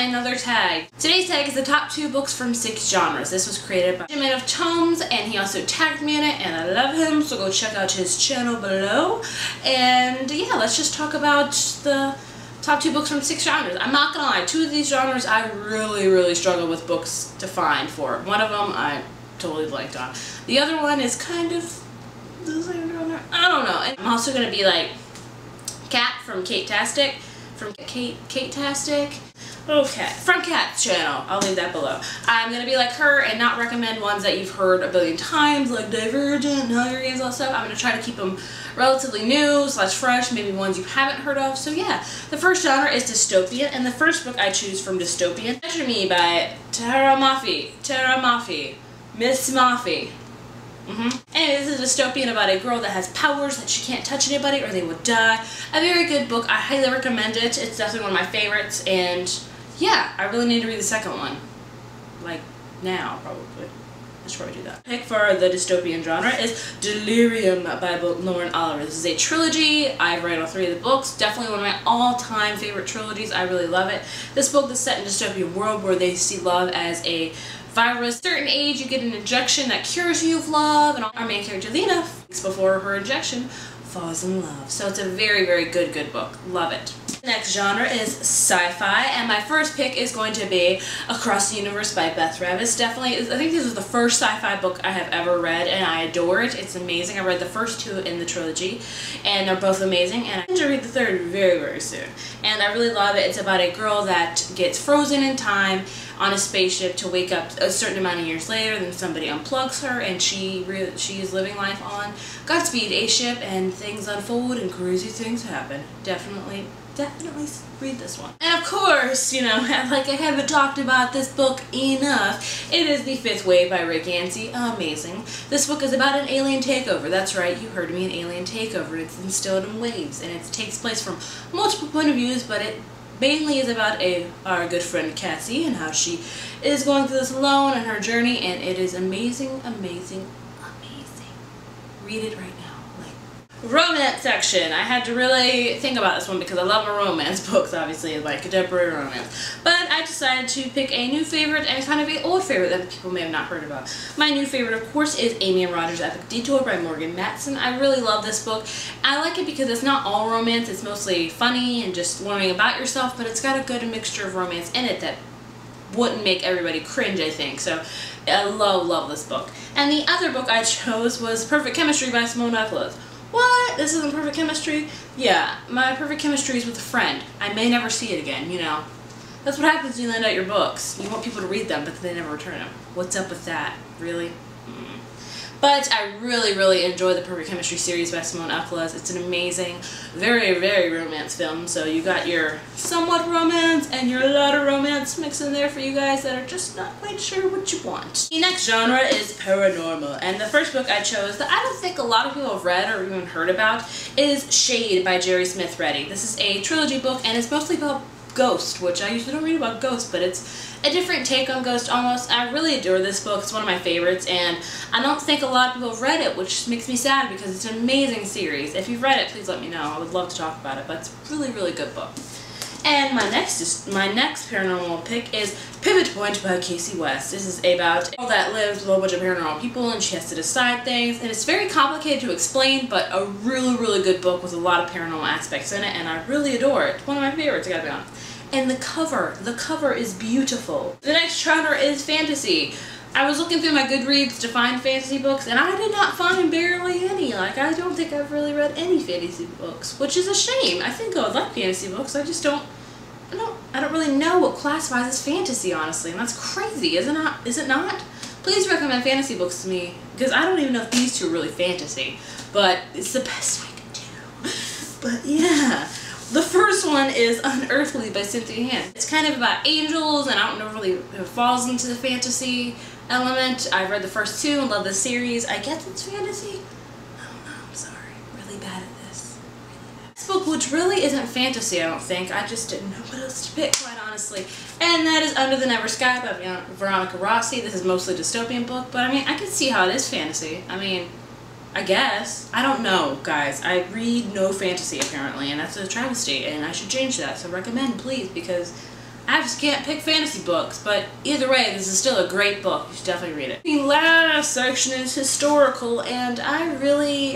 another tag. Today's tag is the top 2 books from 6 genres. This was created by Jim of Tomes, and he also tagged me in it, and I love him, so go check out his channel below. And yeah, let's just talk about the top 2 books from 6 genres. I'm not gonna lie, 2 of these genres I really struggle with books to find for. One of them I totally blanked on. The other one is kind of the same genre. I don't know. And I'm also gonna be like Kat from Kate-tastic. From Kate-tastic? Okay, from Kat's channel. I'll leave that below. I'm gonna be like her and not recommend ones that you've heard a billion times, like Divergent, Hunger Games, all that stuff. I'm gonna try to keep them relatively new / fresh, maybe ones you haven't heard of. So yeah, the first genre is dystopian, and the first book I choose from Dystopian, Measure Me by Tara Mafi, Miss Mafi. And this is a dystopian about a girl that has powers that she can't touch anybody or they will die. A very good book. I highly recommend it. It's definitely one of my favorites, and yeah, I really need to read the second one. Like, now, probably. I should probably do that. Pick for the dystopian genre is Delirium by Lauren Oliver. This is a trilogy. I've read all 3 of the books. Definitely one of my all-time favorite trilogies. I really love it. This book is set in a dystopian world where they see love as a virus. At a certain age, you get an injection that cures you of love, and our main character, Lena, weeks before her injection, falls in love. So it's a very good book. Love it. The next genre is sci-fi, and my first pick is going to be Across the Universe by Beth Revis. Definitely, I think this was the first sci-fi book I have ever read, and I adore it. It's amazing. I read the first 2 in the trilogy, and they're both amazing, and I intend to read the third very soon. And I really love it. It's about a girl that gets frozen in time on a spaceship to wake up a certain amount of years later, then somebody unplugs her, and she is living life on Godspeed, a ship, and things unfold and crazy things happen. Definitely read this one. And of course, you know, like I haven't talked about this book enough, it is The Fifth Wave by Rick Yancey. Amazing. This book is about an alien takeover. That's right, you heard me, an alien takeover. It's instilled in waves, and it takes place from multiple point of views, but it mainly is about our good friend Cassie and how she is going through this alone and her journey, and it is amazing. Read it right now. Romance section. I had to really think about this one because I love my romance books, obviously, like contemporary romance. But I decided to pick a new favorite and kind of an old favorite that people may have not heard about. My new favorite, of course, is Amy and Roger's Epic Detour by Morgan Matson. I really love this book. I like it because it's not all romance. It's mostly funny and just learning about yourself, but it's got a good mixture of romance in it that wouldn't make everybody cringe, I think. So I love this book. And the other book I chose was Perfect Chemistry by Simone Eccles. What? This isn't perfect chemistry? Yeah, my perfect chemistry is with a friend. I may never see it again, you know. That's what happens when you lend out your books. You want people to read them, but they never return them. What's up with that? Really? But I really enjoy the Perfect Chemistry series by Simone Eccles. It's an amazing, very romance film. So you got your somewhat romance and your a lot of romance mixed in there for you guys that are just not quite sure what you want. The next genre is paranormal, and the first book I chose that I don't think a lot of people have read or even heard about is Shade by Jerry Smith Reddy. This is a trilogy book, and it's mostly about Ghost, which I usually don't read about Ghost, but it's a different take on Ghost almost. I really adore this book. It's one of my favorites, and I don't think a lot of people have read it, which makes me sad because it's an amazing series. If you've read it, please let me know. I would love to talk about it, but it's a really good book. And my next paranormal pick is Pivot Point by Casey West. This is about a girl that lives with a whole bunch of paranormal people, and she has to decide things, and it's very complicated to explain, but a really good book with a lot of paranormal aspects in it, and I really adore it. One of my favorites, I gotta be honest. And the cover is beautiful. The next genre is fantasy. I was looking through my Goodreads to find fantasy books, and I did not find barely any. Like, I don't think I've really read any fantasy books, which is a shame. I think I would like fantasy books. I just don't really know what classifies as fantasy, honestly, and that's crazy, is it not? Please recommend fantasy books to me, because I don't even know if these 2 are really fantasy, but it's the best I can do. But yeah. The first one is Unearthly by Cynthia Hand. It's kind of about angels, and I don't know really if it falls into the fantasy element. I've read the first 2 and love the series. I guess it's fantasy. I don't know, I'm sorry. Really bad at this. This book, which really isn't fantasy, I don't think. I just didn't know what else to pick, quite honestly. And that is Under the Never Sky by Veronica Rossi. This is mostly a dystopian book, but I mean, I can see how it is fantasy. I mean, I guess. I don't know, guys. I read no fantasy, apparently, and that's a travesty, and I should change that, so recommend, please, because I just can't pick fantasy books, but either way, this is still a great book. You should definitely read it. The last section is historical, and I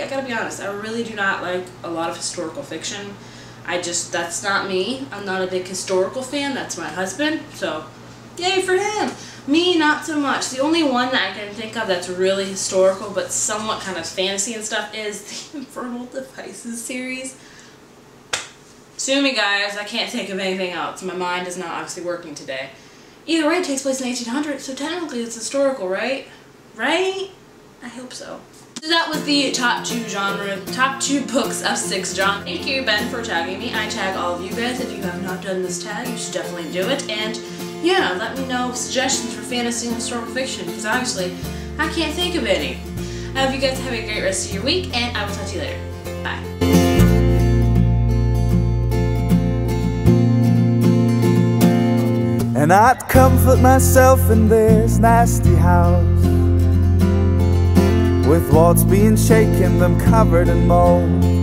gotta be honest, I really do not like a lot of historical fiction. That's not me. I'm not a big historical fan. That's my husband, so yay for him. Me, not so much. The only one that I can think of that's really historical, but somewhat kind of fantasy and stuff, is the Infernal Devices series. Sue me, guys, I can't think of anything else. My mind is not obviously working today. Either way, it takes place in 1800, so technically it's historical, right? Right? I hope so. So that was the top two books of 6 genre. Thank you, Ben, for tagging me. I tag all of you guys. If you have not done this tag, you should definitely do it. And yeah, let me know suggestions for fantasy and historical fiction, because obviously I can't think of any. I hope you guys have a great rest of your week, and I will talk to you later. Bye. And I'd comfort myself in this nasty house, with walls being shaken, them covered in mold.